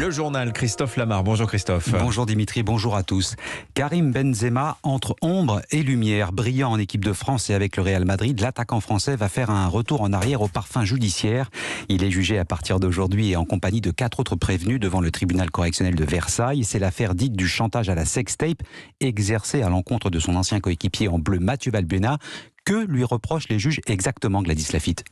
Le journal Christophe Lamar. Bonjour Christophe. Bonjour Dimitri, bonjour à tous. Karim Benzema entre ombre et lumière. Brillant en équipe de France et avec le Real Madrid, l'attaquant français va faire un retour en arrière au parfum judiciaire. Il est jugé à partir d'aujourd'hui et en compagnie de 4 autres prévenus devant le tribunal correctionnel de Versailles. C'est l'affaire dite du chantage à la sextape exercée à l'encontre de son ancien coéquipier en bleu Mathieu Valbuena. Que lui reprochent les juges exactement, Gladys Lafitte?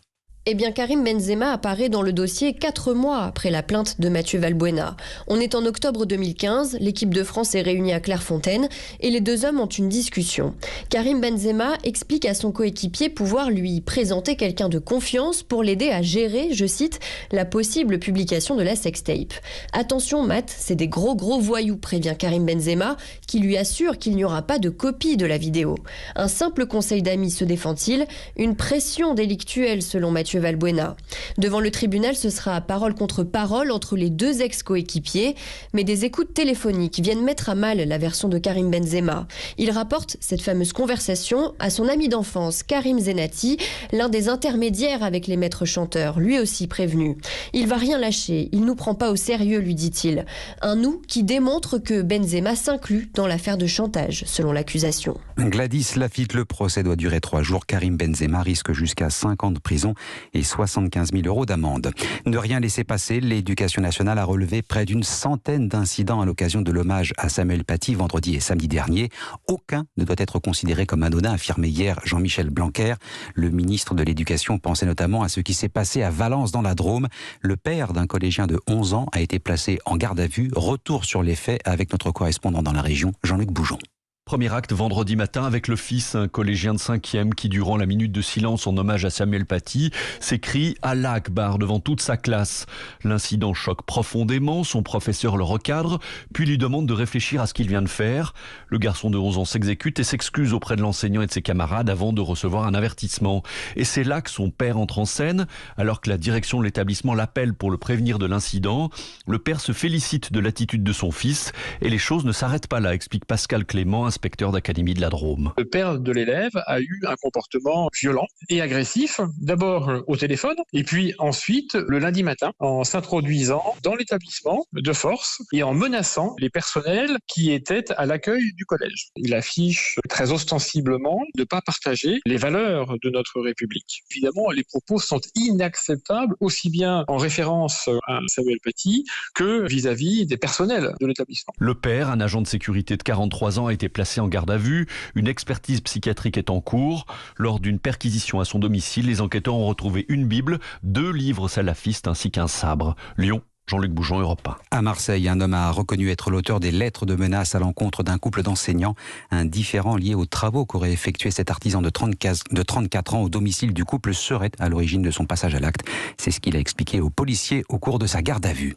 Eh bien, Karim Benzema apparaît dans le dossier 4 mois après la plainte de Mathieu Valbuena. On est en octobre 2015, l'équipe de France est réunie à Clairefontaine et les deux hommes ont une discussion. Karim Benzema explique à son coéquipier pouvoir lui présenter quelqu'un de confiance pour l'aider à gérer, je cite, la possible publication de la sextape. Attention Matt, c'est des gros voyous, prévient Karim Benzema, qui lui assure qu'il n'y aura pas de copie de la vidéo. Un simple conseil d'amis, se défend-il, une pression délictuelle selon Mathieu Valbuena. Devant le tribunal, ce sera parole contre parole entre les deux ex-coéquipiers, mais des écoutes téléphoniques viennent mettre à mal la version de Karim Benzema. Il rapporte cette fameuse conversation à son ami d'enfance, Karim Zenati, l'un des intermédiaires avec les maîtres chanteurs, lui aussi prévenu. Il va rien lâcher, il nous prend pas au sérieux, lui dit-il. Un nous qui démontre que Benzema s'inclut dans l'affaire de chantage, selon l'accusation. Gladys Lafitte, le procès doit durer 3 jours. Karim Benzema risque jusqu'à 5 ans de prison et 75 000 € d'amende. Ne rien laisser passer, l'éducation nationale a relevé près d'une centaine d'incidents à l'occasion de l'hommage à Samuel Paty vendredi et samedi dernier. Aucun ne doit être considéré comme anodin, affirmé hier Jean-Michel Blanquer. Le ministre de l'Éducation pensait notamment à ce qui s'est passé à Valence dans la Drôme. Le père d'un collégien de 11 ans a été placé en garde à vue. Retour sur les faits avec notre correspondant dans la région, Jean-Luc Boujon. Premier acte vendredi matin avec le fils, un collégien de 5e qui, durant la minute de silence en hommage à Samuel Paty, s'écrie « Allah Akbar » devant toute sa classe. L'incident choque profondément, son professeur le recadre, puis lui demande de réfléchir à ce qu'il vient de faire. Le garçon de 11 ans s'exécute et s'excuse auprès de l'enseignant et de ses camarades avant de recevoir un avertissement. Et c'est là que son père entre en scène, alors que la direction de l'établissement l'appelle pour le prévenir de l'incident. Le père se félicite de l'attitude de son fils et les choses ne s'arrêtent pas là, explique Pascal Clément, inspecteur d'académie de la Drôme. Le père de l'élève a eu un comportement violent et agressif, d'abord au téléphone, et puis ensuite le lundi matin, en s'introduisant dans l'établissement de force et en menaçant les personnels qui étaient à l'accueil du collège. Il affiche très ostensiblement de ne pas partager les valeurs de notre République. Évidemment, les propos sont inacceptables, aussi bien en référence à Samuel Paty que vis-à-vis des personnels de l'établissement. Le père, un agent de sécurité de 43 ans, a été placé en garde à vue. Une expertise psychiatrique est en cours. Lors d'une perquisition à son domicile, les enquêteurs ont retrouvé une Bible, 2 livres salafistes ainsi qu'un sabre. Lyon, Jean-Luc Boujon, Europe 1. À Marseille, un homme a reconnu être l'auteur des lettres de menaces à l'encontre d'un couple d'enseignants. Un différend lié aux travaux qu'aurait effectué cet artisan de 34 ans au domicile du couple serait à l'origine de son passage à l'acte. C'est ce qu'il a expliqué aux policiers au cours de sa garde à vue.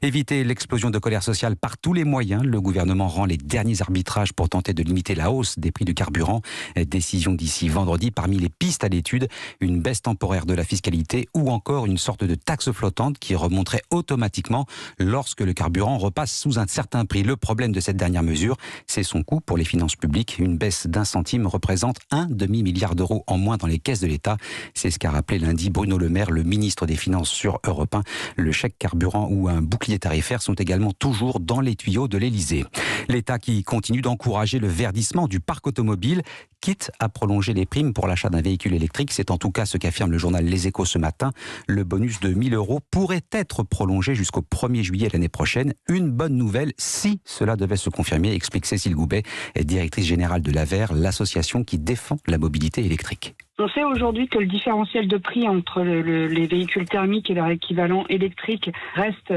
Éviter l'explosion de colère sociale par tous les moyens. Le gouvernement rend les derniers arbitrages pour tenter de limiter la hausse des prix du carburant. Décision d'ici vendredi. Parmi les pistes à l'étude, une baisse temporaire de la fiscalité ou encore une sorte de taxe flottante qui remonterait automatiquement lorsque le carburant repasse sous un certain prix. Le problème de cette dernière mesure, c'est son coût pour les finances publiques. Une baisse d'1 centime représente un demi-milliard d'euros en moins dans les caisses de l'État. C'est ce qu'a rappelé lundi Bruno Le Maire, le ministre des Finances sur Europe 1. Le chèque carburant ou un bouclier tarifaire sont également toujours dans les tuyaux de l'Élysée. L'État qui continue d'encourager le verdissement du parc automobile, quitte à prolonger les primes pour l'achat d'un véhicule électrique. C'est en tout cas ce qu'affirme le journal Les Échos ce matin. Le bonus de 1 000 € pourrait être prolongé jusqu'au 1er juillet l'année prochaine. Une bonne nouvelle si cela devait se confirmer, explique Cécile Goubet, directrice générale de l'AVER, l'association qui défend la mobilité électrique. On sait aujourd'hui que le différentiel de prix entre les véhicules thermiques et leur équivalent électrique reste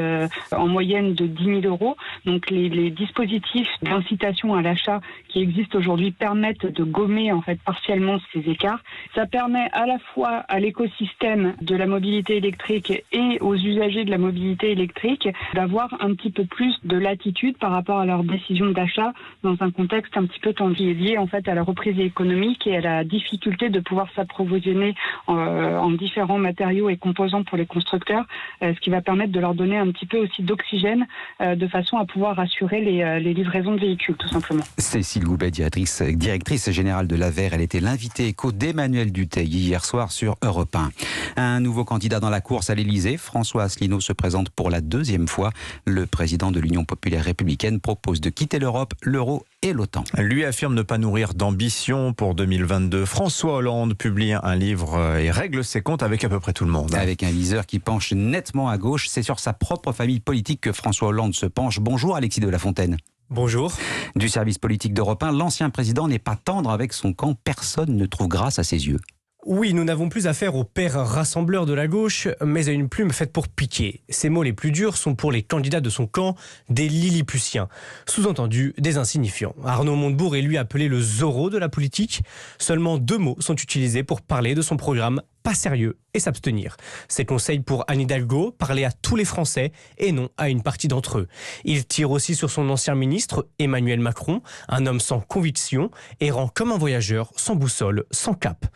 en moyenne de 10 000 €. Donc les dispositifs d'incitation à l'achat qui existent aujourd'hui permettent de gommer en fait partiellement ces écarts. Ça permet à la fois à l'écosystème de la mobilité électrique et aux usagers de la mobilité électrique d'avoir un petit peu plus de latitude par rapport à leur décision d'achat dans un contexte un petit peu tendu, lié en fait à la reprise économique et à la difficulté de pouvoir s'approvisionner en différents matériaux et composants pour les constructeurs, ce qui va permettre de leur donner un petit peu aussi d'oxygène de façon à pouvoir assurer les livraisons de véhicules, tout simplement. Cécile Goubet, directrice générale de l'AVER, elle était l'invitée écho d'Emmanuel Dutheil hier soir sur Europe 1. Un nouveau candidat dans la course à l'Elysée, François Asselineau se présente pour la deuxième fois. Le président de l'Union populaire républicaine propose de quitter l'Europe, l'euro et l'OTAN. Lui affirme ne pas nourrir d'ambition pour 2022. François Hollande publie un livre et règle ses comptes avec à peu près tout le monde. Avec un viseur qui penche nettement à gauche, c'est sur sa propre famille politique que François Hollande se penche. Bonjour Alexis de la Fontaine. Bonjour. Du service politique d'Europe 1, l'ancien président n'est pas tendre avec son camp. Personne ne trouve grâce à ses yeux. Oui, nous n'avons plus affaire au père rassembleur de la gauche, mais à une plume faite pour piquer. Ces mots les plus durs sont pour les candidats de son camp des Lilliputiens, sous-entendu des insignifiants. Arnaud Montebourg est lui appelé le Zorro de la politique. Seulement 2 mots sont utilisés pour parler de son programme pas sérieux et s'abstenir. Ses conseils pour Anne Hidalgo, parler à tous les Français et non à une partie d'entre eux. Il tire aussi sur son ancien ministre, Emmanuel Macron, un homme sans conviction, errant comme un voyageur, sans boussole, sans cap.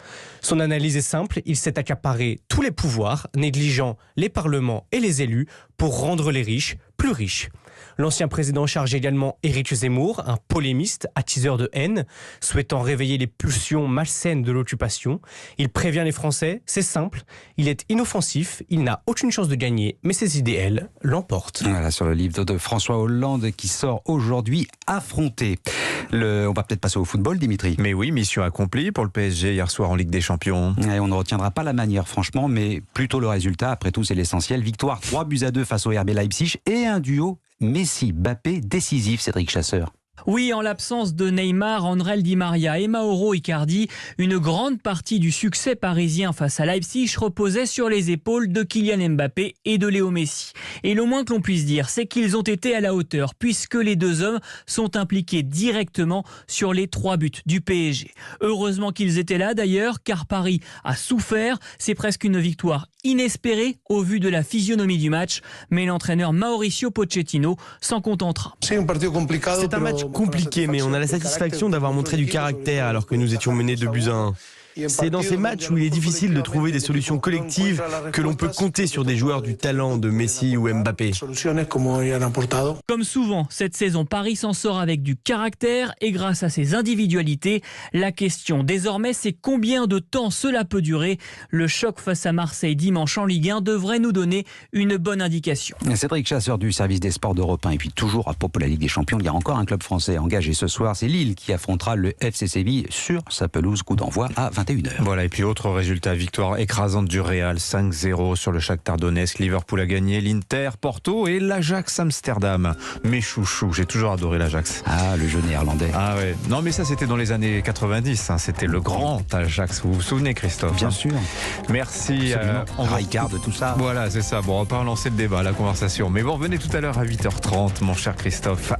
Son analyse est simple, il s'est accaparé tous les pouvoirs, négligeant les parlements et les élus pour rendre les riches plus riches. L'ancien président charge également Éric Zemmour, un polémiste, attiseur de haine, souhaitant réveiller les pulsions malsaines de l'occupation. Il prévient les Français, c'est simple, il est inoffensif, il n'a aucune chance de gagner, mais ses idées, elles, l'emportent. Voilà, sur le livre de François Hollande qui sort aujourd'hui, Affronté. On va peut-être passer au football, Dimitri. Mais oui, mission accomplie pour le PSG hier soir en Ligue des Champions. Et on ne retiendra pas la manière, franchement, mais plutôt le résultat. Après tout, c'est l'essentiel. Victoire 3-2 face au RB Leipzig et un duo Messi-Mbappé décisif, Cédric Chasseur. Oui, en l'absence de Neymar, André Di Maria et Mauro Icardi, une grande partie du succès parisien face à Leipzig reposait sur les épaules de Kylian Mbappé et de Léo Messi. Et le moins que l'on puisse dire, c'est qu'ils ont été à la hauteur, puisque les 2 hommes sont impliqués directement sur les 3 buts du PSG. Heureusement qu'ils étaient là d'ailleurs, car Paris a souffert. C'est presque une victoire inespérée au vu de la physionomie du match, mais l'entraîneur Mauricio Pochettino s'en contentera. C'est un match compliqué, mais on a la satisfaction d'avoir montré du caractère alors que nous étions menés 2-1. C'est dans ces matchs où il est difficile de trouver des solutions collectives que l'on peut compter sur des joueurs du talent de Messi ou Mbappé. Comme souvent, cette saison, Paris s'en sort avec du caractère et grâce à ses individualités. La question désormais, c'est combien de temps cela peut durer. Le choc face à Marseille dimanche en Ligue 1 devrait nous donner une bonne indication. Cédric Chasseur du service des sports d'Europe 1. Et puis toujours à propos de la Ligue des Champions, il y a encore un club français engagé ce soir. C'est Lille qui affrontera le FC Séville sur sa pelouse. Coup d'envoi à 21h. Voilà, et puis autre résultat, victoire écrasante du Real, 5-0 sur le Shakhtar Donetsk. Liverpool a gagné, l'Inter, Porto et l'Ajax Amsterdam. Mes chouchous, j'ai toujours adoré l'Ajax. Ah, le jeune néerlandais. Ah ouais, non mais ça c'était dans les années 90, c'était le grand Ajax, vous vous souvenez Christophe? Bien sûr. Merci. Rijkaard, tout ça. Voilà, c'est ça, bon on va pas relancer le débat, la conversation. Mais bon, venez tout à l'heure à 8h30 mon cher Christophe.